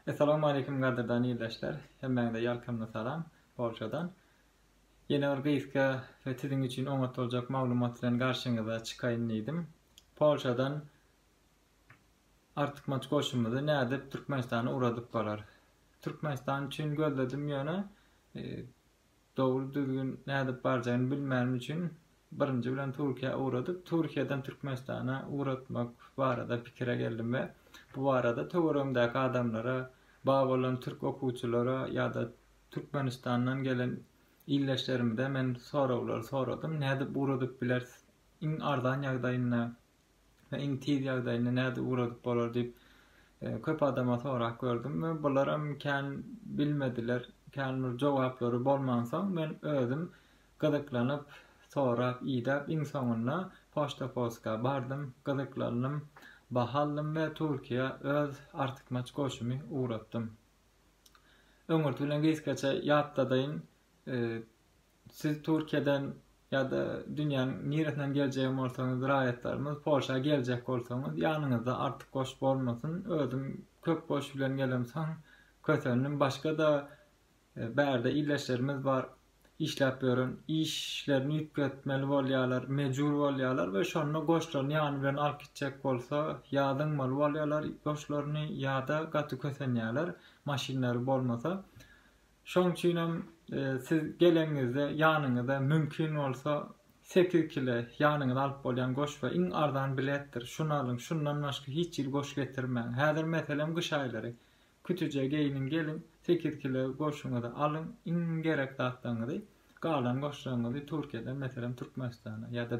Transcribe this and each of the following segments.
Assalamu alaikum gaderdan iyleşler. Hemmeňde ýalkamly salam Polşadan. Ýene bir gyzga we tiziň üçin oňat boljak maglumat bilen garşyňyza çykaýyn diýdim. Polşadan artyk maç goşumyzy nädip Türkmenistana uradyp barar. Türkmenistan üçin gözledim ýöne dogry düzgün nädip barjagyny bilmän üçin birinji bilen Türkiýe uradyp, Türkiýeden Türkmenistana uratmak barada pikire geldim we bu barada töweregimdäki adamlara, baý bolan türk okuwçylara ýa-da Türkmenistandan gelen illeşlerimi men soradym. Nädip uradyp bilersiz? Iň ardan ýagdaýyna we iň tiz ýagdaýyna nädip uradyp bolar diýip köp adama sorak gördüm we bularam kän bilmediler. Kän bir jogaplary bolmansoň men özüm gyzyklanyp sorap, iýdäp iň soňunda Poçta Polska bardym, gyzyklandym, bahaldym we Türkiýe öz artyk maç goşumy uratdym. Öňürti bilen gyzgaça ýatdadyň, siz Türkiýeden ýa-da dünýäniň niresinden geljek bolsaňyz, raýatlarymyz Polşa geljek bolsaňyz, ýanyňyzda artyk goş bolmasyn, özüm köp goş bilen gelemsoň, kösendim. Başga da bärde illeşlerimiz bar. İşläp ýören, işlerini ýükletmeli bolýarlar, mejbur bolýarlar we şonu goşlaryny ýany bilen alyp gitjek bolsa, ýadyňmaly bolýarlar goşlaryny ýa-da gaty kösenýärler, maşinleri bolmasa. Şoň üçin hem siz geleňizde ýanyňyzda mümkin bolsa 8 kile ýanyňyza alyp bolýan goş we iň ardan biletdir. Şunu alyň, şundan başga hiç ýyl goş getirmäň. Häzir meselem gyş aýlary. Kütüje geyinin gelin, 8 kilo goşuňyzy alyň, iň gerek zatlaryňyzy, galan goşlaryňyzy Türkiýeden, meselem Türkmenistana ýa-da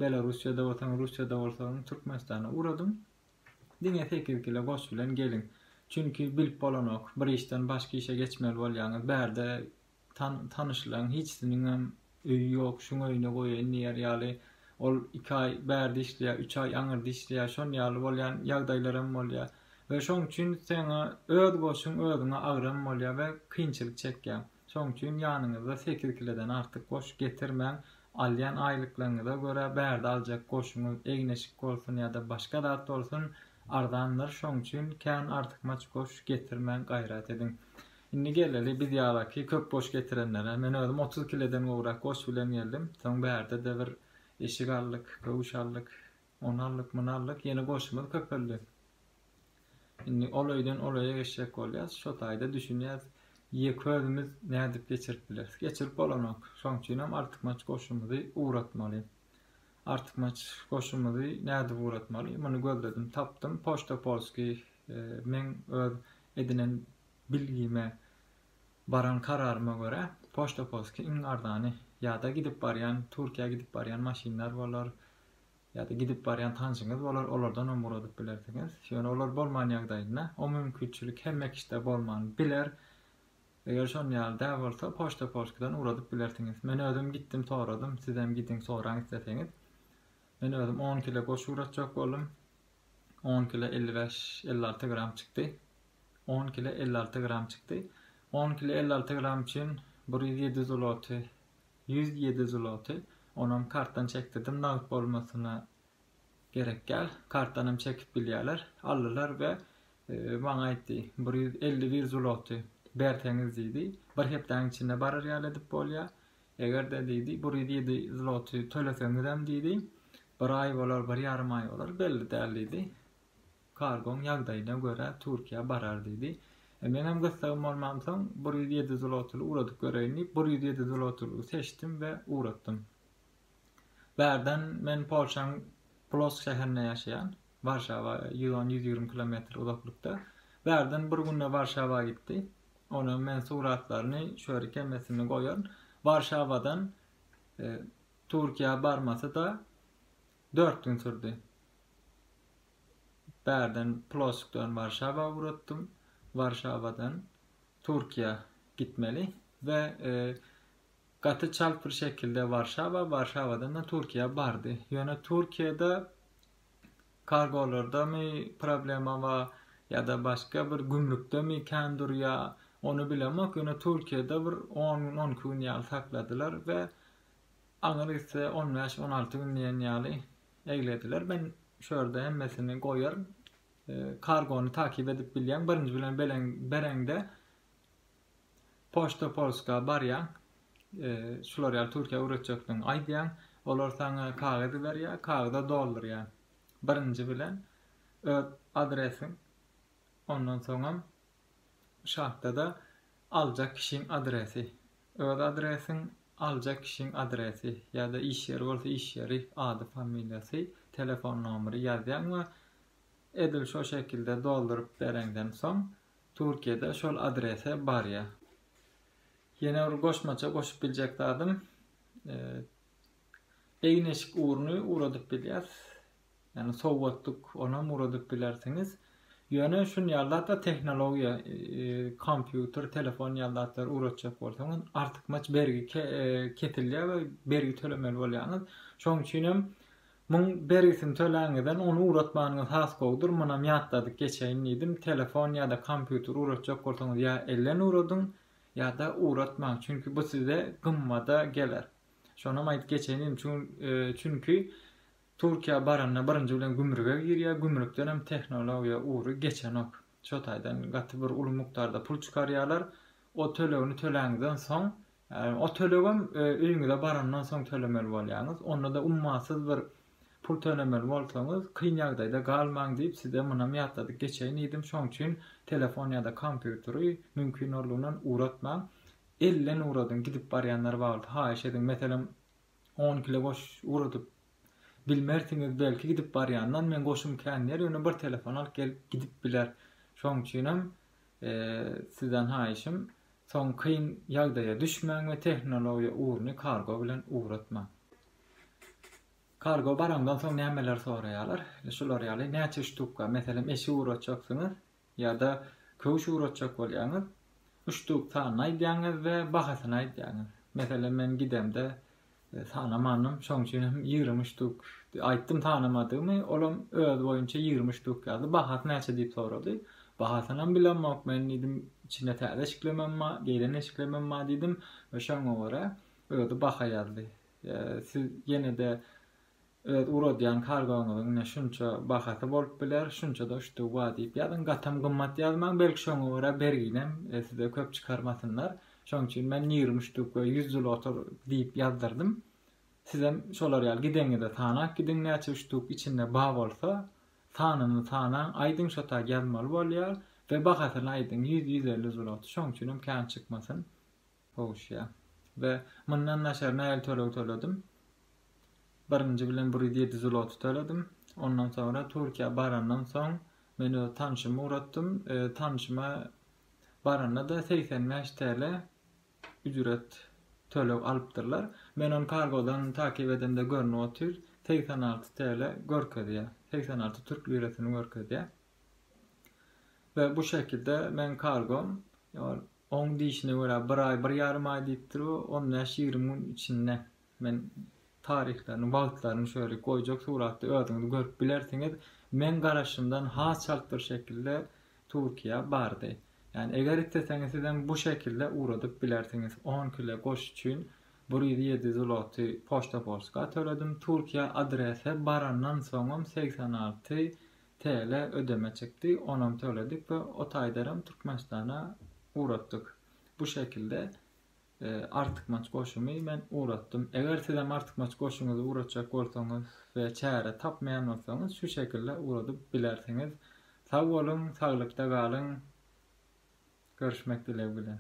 Belarusiýada bolsaň, Russiýada bolsaň Türkmenistana uradym. Diňe 8 kilo goş bilen gelin. Çünki bilip bolanok, bir işden başga işe geçmeli bolýaňyz, bärde tanyşlaryň hiçsiniň öýü ýok, şuň öýüne goýan ýer ýaly ol 2 ay bärde işleýär, 3 ay aňyrda işleýär, şon ýaly bolýan ýagdaýlarym bolýar. Ve şoň üçin seňe öz goşuň özüňe agram bolýar we kynçylyk çekýär. Şoň üçin ýanyňyzda 8 kilodan artyk goş getirmäň. Alýan aýlyklaryňyza görä bärde aljak goşuňyz egneşik bolsun ýa-da başga zat bolsun ardandyr. Şoň üçin kän artyk maç goş getirmäň gaýrat edin. Indi geleli biz ýabaky köp goş getirenlere men özüm 30 kilodan gowrak goş bilen geldim. Soň bärde de bir eşik allyk, gowuş allyk, 10 allyk, 10 allyk ýene goşumyz köpeldi. Indi olaydan olaya geçecek bolýar. Şo taýda düşünýär, ýeközümiz nädip geçirip bileris. Geçirip bolanok. Şoň üçin hem artyk maç goşumyzy uratmaly. Artyk maç goşumyzy nädip uratmaly? Muny gözledim, tapdym. Poçta Polski men öz edinen bilgime baran kararyma görä Poçta Polski iň ardany ýa-da gidip barýan, Türkiýe gidip barýan maşinler bolar. ýa-da gidip barýan tanşyňyz bolar, olardan umuradyp bilersiňiz. Şöňe olar bolman ýagdaýynda o mümkinçilik hemme kişide bolman biler. Eger şon ýalda bolsa Poçta Polskadan uradyp bilersiňiz. Men özüm gitdim, soradym, siz hem gidin soraň isteseňiz. Men özüm 10 kilo goş uratjak boldum. 10 kilo 55-56 gram çykdy. 10 kilo 56 gram çykdy. 10 kilo 56 gram üçin 107 zloty, 107 zloty. Onam kartdan çekdirdim, nağd bolmasyna gerek gel. Kartdan hem çekip bilýärler, aldylar we maňa aýtdy, 151 zloty berteňiz diýdi. Bir hepden içinde barar ýaly edip bolýar. Eger de diýdi 107 zloty töleseňiz hem diýdi. Bir ay bolar, bir ýarym ay bolar, belli däl diýdi. Kargoň ýagdaýyna görä Türkiýe barar diýdi. Men hem gysagym bolmamsoň 107 zlotyly uradyp göreýin. 107 zlotyly seçdim we uratdym. Bärden men Polşanyň Plock şäherinde ýaşaýan, Warşawa 110-120 kilometr uzaklykda. Bärden bir günde Warşawa gitdi. Onu men suratlaryny şöyle kemesini goýan. Warşawadan Türkiýe barmasy da 4 gün sürdü. Bärden Plockdan Warşawa uratdym. Warşawadan Türkiýe gitmeli we gaty çalpyr şekilde Warşawadan da Türkiýe bardy. Ýöne Türkiýede kargolarda mı problema var ýa-da başga bir gümrükde mi kän durýar, onu bilemek. Ýöne Türkiýede bir 10 gün ýaly sakladylar we aňyr ise 15-16 gün ýaly eglediler. Ben şöyle hemmesini goýar, kargonu takip edip bilýän birinji bilen bereňde Poçta Polska barýan, şular ýaly Türkiýe uğraşjakdyň aýdýan, olar saňa kagady berýär, kagada doldurýar. Birinji bilen öz adresiň, ondan soňra şahta da aljak kişiň adresi, öz adresiň, aljak kişiň adresi ýa-da iş ýeri bolsa iş ýeri, ady, familiýasy, telefon nomery ýazýan we edil şo şekilde doldurup bereňden soň Türkiýede şol adrese barýar. Ýene bir goşmaça goşup biljek dadym. Eýneşik uğruny uradyp bilýär. Yani sowatlyk ona uradyp bilersiňiz. Ýöne şun ýallarda tehnologiýa, kompýuter, telefon ýallarda uratjak bolsaňyz artykmaç bergi ketilýär we bergi tölemeli bolýaňyz. Şoň üçin hem muň bergisini töläňizden onu uratmagyňyz has gowdur. Munam ýatladyk geçen idim. Telefon ýa-da kompýuter uratjak bolsaňyz ýa ellen uradyň ýa-da uratmaň. Çünki bu size gymmada geler. Şonam aýdyp geçen idim. Çünki Türkiýe baranda birinji bilen gümrüge girýär. Gümrükden hem tehnologiýa uğru geçen ok. Çotaýdan gaty bir uly mukdarda pul çykarýarlar. O tölegini töläňizden soň, yani o tölegim öýüňize barandan soň tölemeli bolýaňyz. Onda da ummasyz bir pul tölemeli bolsaňyz, kyn ýagdaýda galmaň diýip size munam ýatladyk geçen idim. Şoň üçin telefon ýa-da kompýuteri mümkin bolýan uratmaň. Ellen uradyň, gidip barýanlar bar. Haýyş ediň, meselem 10 kilo goş uradyp bilmersiňiz, belki gidip barýandan men goşum känýär, ýöne bir telefon alyp gelip gidip biler. Şoň üçin hem sizden haýyşym soň kyn ýagdaýa düşmäň we tehnologiýa uğruny kargo bilen uratmaň. Kargo barandan soň nämeler soraýarlar? Şular ýaly näçe ştukka, meselem eşi uratjaksyňyz ýa-da köwüş uratjak bolýaňyz, ştuk sanyny aýdýaňyz we bahasyny aýdýaňyz. Meselem men gidemde tanamanym, şoň üçin 20 ştuk aýtdym tanamadymy, olam öz boýunça 20 ştuk ýazdy. Bahasy näçe diýip sorady. Bahasyny bilenmek, men diýdim içine täze şiklememma, geýlen şiklememma diýdim we şoňa görä öýde baha ýazdy. Siz ýene de uradyan kargoňyzyň ne şunça bahasy bolup biler, şunça da ştuk wa diýip ýazyn, gatam gymmat ýazmaň, belki şoňa görä berginem size köp çykarmasynlar. Şoň üçin men 20 ştuk we 100 zloty diýip ýazdyrdym. Sizem şolar ýaly gideňizde tanak gideň, näçe ştuk içinde ba bolsa, sanyny tanan aýdyň şota gelmeli bolýar we bahasyny aýdyň 100-150 zloty. Şoň üçin hem kän çykmasyn. Hoşya. We mundan näşer näil töledim. Birinji bilen 107 zloty töledim. Ondan sonra Türkiýe barandan soň men öz tanşymy uratdym. Tanşyma baranda da 85 TL ücret tölep alypdyrlar. Men onu kargodan takip edende görnüp otyr 86 TL görkezýär. 86 Türk lirasyny görkezýär. Ve bu şekilde men kargom on diýişine görä bir ay, bir ýarym ay diýipdir, onun 20 gün içinde men tarihlerini, wagtlaryny şöyle goýjak suratda öýdüňiz görüp bilersiňiz. Men garaşymdan has çaltyr şekilde Türkiýe bardy. Yani eger isteseňiz sizden bu şekilde uradyp bilersiňiz. 10 kilo goş üçin 107 zloty Poçta Polska töledim. Türkiýe adrese barandan soňam 86 TL ödeme çekdi. Onam töledik ve o taýdaram Türkmenistana uratdyk. Bu şekilde artykmaç goşumy men uratdym. Eger sizem artykmaç goşuňyzy uratjak bolsaňyz we çäre tapmaýan bolsaňyz şu şekilde uradyp bilersiňiz. Sag bolun, saglykda galyň. Görüşmek dileğiyle.